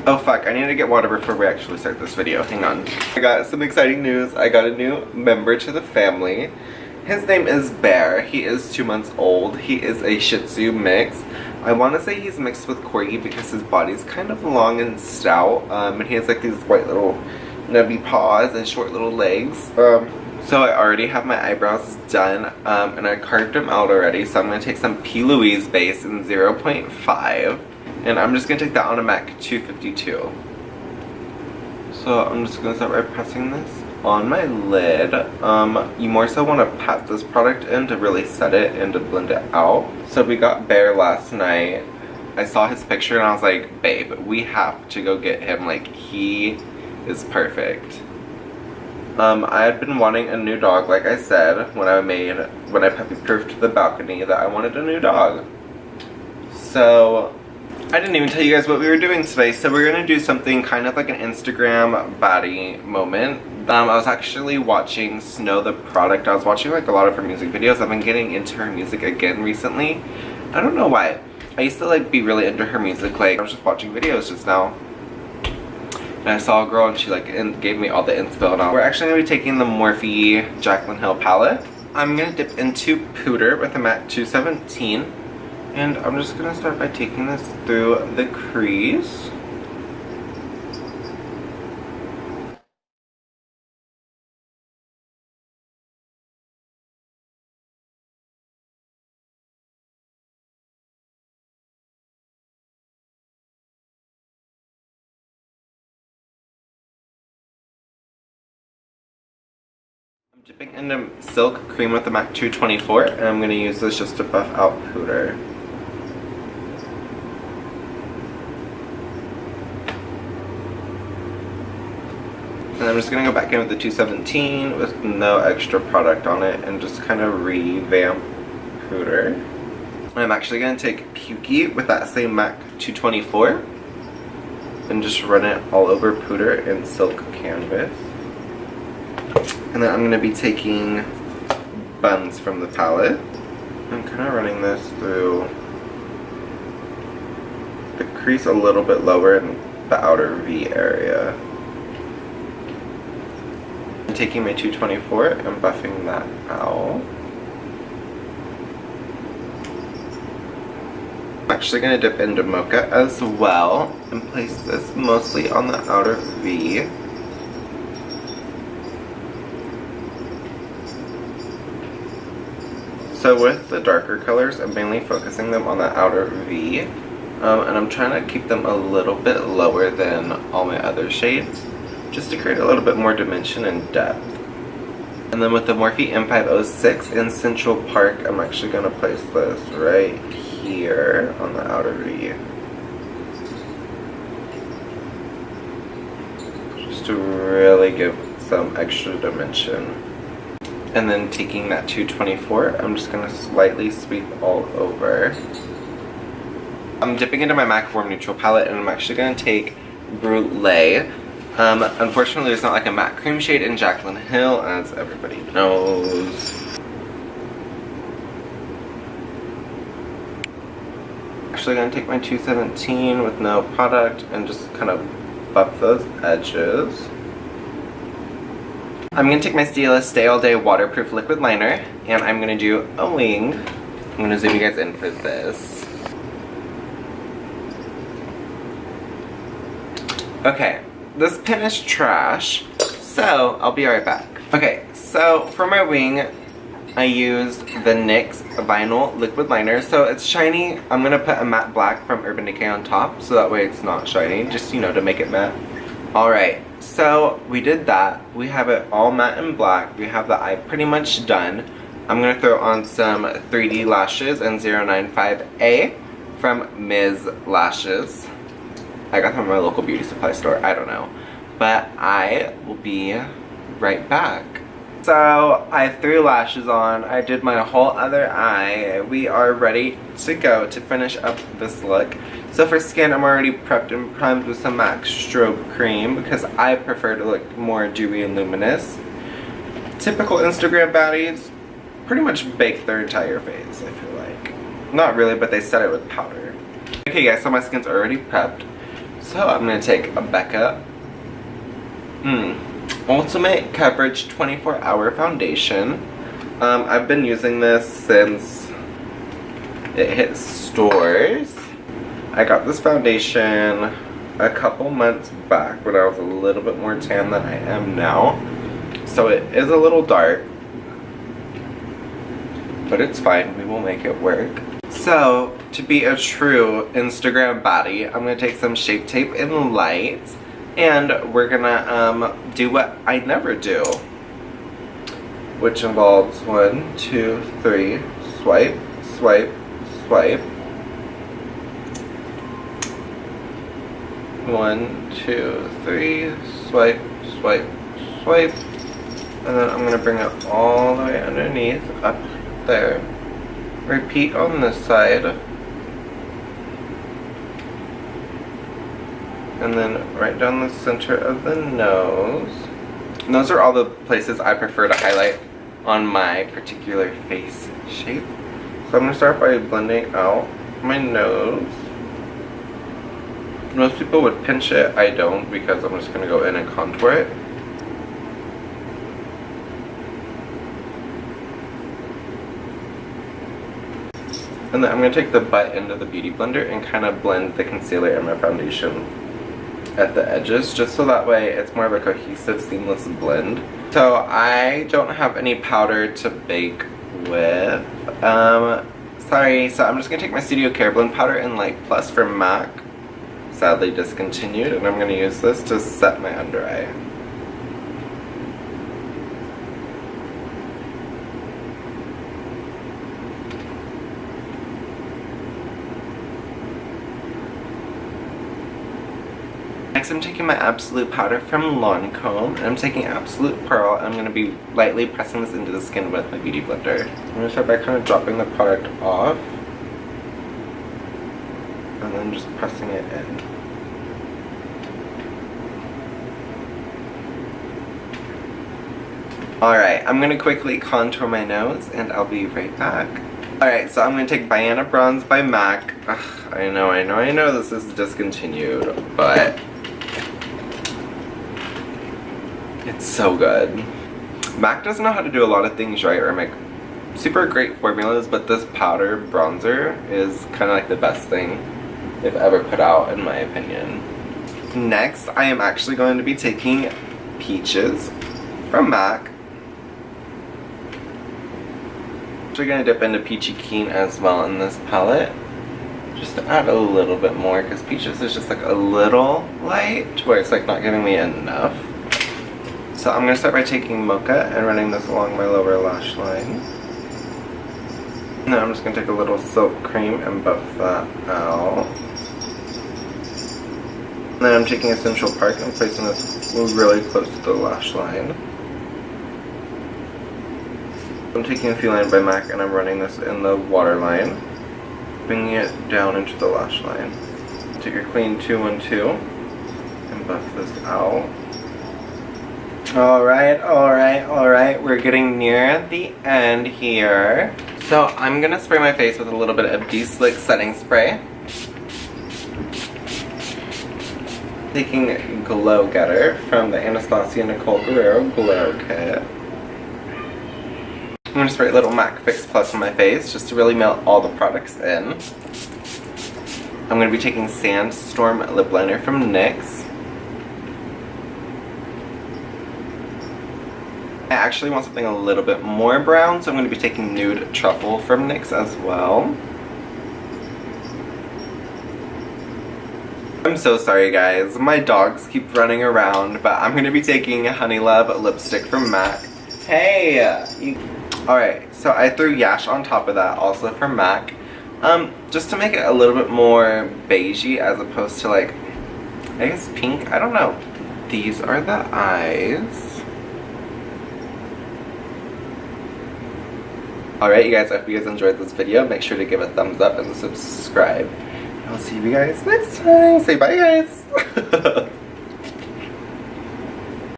Oh fuck, I need to get water before we actually start this video. Hang on. I got some exciting news. I got a new member to the family. His name is Bear. He is 2 months old. He is a Shih Tzu mix. I want to say he's mixed with Corgi because his body's kind of long and stout. And he has like these white little nubby paws and short little legs. So I already have my eyebrows done, and I carved them out already. So I'm going to take some P. Louise base in 0.5. And I'm just going to take that on a MAC 252. So I'm just going to start by pressing this on my lid. You more so want to pat this product in to really set it and to blend it out. So we got Bear last night. I saw his picture and I was like, babe, we have to go get him. Like, he is perfect. I had been wanting a new dog, like I said, when I puppy proofed the balcony that I wanted a new dog. So I didn't even tell you guys what we were doing today. So we're gonna do something kind of like an Instagram baddie moment. I was actually watching Snow the Product. I was watching like a lot of her music videos. I've been getting into her music again recently. I don't know why. I used to like be really into her music. Like, I was just watching videos just now, and I saw a girl and she like gave me all the inspo. And we're actually gonna be taking the Morphe Jaclyn Hill palette. I'm gonna dip into Pooter with a MAC 217. And I'm just going to start by taking this through the crease. I'm dipping into Silk Cream with the MAC 224, and I'm going to use this just to buff out Pooter. And I'm just going to go back in with the 217 with no extra product on it and just kind of revamp Pooter. And I'm actually going to take Pukey with that same MAC 224 and just run it all over Pooter in Silk Canvas. And then I'm going to be taking Buns from the palette. I'm kind of running this through the crease a little bit lower in the outer V area. I'm taking my 224 and buffing that out. I'm actually going to dip into Mocha as well and place this mostly on the outer V. So with the darker colors, I'm mainly focusing them on the outer V, and I'm trying to keep them a little bit lower than all my other shades, just to create a little bit more dimension and depth. And then with the Morphe M506 in Central Park, I'm actually going to place this right here on the outer V. Just to really give some extra dimension. And then taking that 224, I'm just going to slightly sweep all over. I'm dipping into my MAC Warm Neutral palette, and I'm actually going to take Brulee. Unfortunately, there's not like a matte cream shade in Jaclyn Hill, as everybody knows. Actually going to take my 217 with no product and just kind of buff those edges. I'm going to take my Stila Stay All Day Waterproof Liquid Liner, and I'm going to do a wing. I'm going to zoom you guys in for this. Okay, this pen is trash, so I'll be right back. Okay, so for my wing, I used the NYX Vinyl Liquid Liner. So it's shiny. I'm going to put a matte black from Urban Decay on top, so that way it's not shiny, just, you know, to make it matte. Alright, so we did that. We have it all matte and black. We have the eye pretty much done. I'm going to throw on some 3D lashes in 095A from Ms. Lashes. I got them from my local beauty supply store. I don't know. But I will be right back. So I threw lashes on. I did my whole other eye. We are ready to go to finish up this look. So for skin, I'm already prepped and primed with some MAC Strobe Cream because I prefer to look more dewy and luminous. Typical Instagram baddies pretty much bake their entire face, I feel like. Not really, but they set it with powder. Okay guys, so my skin's already prepped. So I'm going to take a Becca Ultimate Coverage 24-Hour Foundation. I've been using this since it hit stores. I got this foundation a couple months back when I was a little bit more tan than I am now. So it is a little dark, but it's fine. We will make it work. So, to be a true Instagram baddie, I'm going to take some Shape Tape in light, and we're going to do what I never do, which involves 1, 2, 3, swipe, swipe, swipe. 1, 2, 3, swipe, swipe, swipe. And then I'm going to bring it all the way underneath, up there. Repeat on this side. And then right down the center of the nose. And those are all the places I prefer to highlight on my particular face shape. So I'm going to start by blending out my nose. Most people would pinch it. I don't, because I'm just going to go in and contour it. And then I'm going to take the butt end of the Beauty Blender and kind of blend the concealer and my foundation at the edges, just so that way it's more of a cohesive, seamless blend. So I don't have any powder to bake with. Sorry, so I'm just going to take my Studio Care Blend Powder in Light Plus from MAC. Sadly discontinued, and I'm going to use this to set my under eye. Next I'm taking my Absolute Powder from Lancome, and I'm taking Absolute Pearl, and I'm going to be lightly pressing this into the skin with my Beauty Blender. I'm going to start by kind of dropping the product off, and then just pressing it in. Alright, I'm going to quickly contour my nose, and I'll be right back. Alright, so I'm going to take Bianna Bronze by MAC. Ugh, I know this is discontinued, but it's so good. MAC doesn't know how to do a lot of things right or make super great formulas, but this powder bronzer is kind of like the best thing they've ever put out, in my opinion. Next, I am actually going to be taking Peaches from MAC. I'm going to dip into Peachy Keen as well in this palette, just to add a little bit more, because Peaches is just like a little light to where it's like not giving me enough. So I'm going to start by taking Mocha and running this along my lower lash line. And then I'm just going to take a little Silk Cream and buff that out. And then I'm taking Essential Park and placing this really close to the lash line. I'm taking Feline by MAC and I'm running this in the waterline, bringing it down into the lash line. Take your clean 212 and buff this out. Alright, we're getting near the end here. So I'm going to spray my face with a little bit of De-Slick Setting Spray. Taking Glow Getter from the Anastasia Nicole Guerrero Glow Kit. I'm going to spray a little MAC Fix Plus on my face just to really melt all the products in. I'm going to be taking Sandstorm Lip Liner from NYX. I actually want something a little bit more brown, so I'm going to be taking Nude Truffle from NYX as well. I'm so sorry guys, my dogs keep running around, but I'm going to be taking Honey Love lipstick from MAC. Hey! Alright, so I threw Yash on top of that, also from MAC. Just to make it a little bit more beigey as opposed to like, I guess pink, I don't know. These are the eyes. Alright you guys, I hope you guys enjoyed this video. Make sure to give a thumbs up and subscribe. I'll see you guys next time. Say bye guys!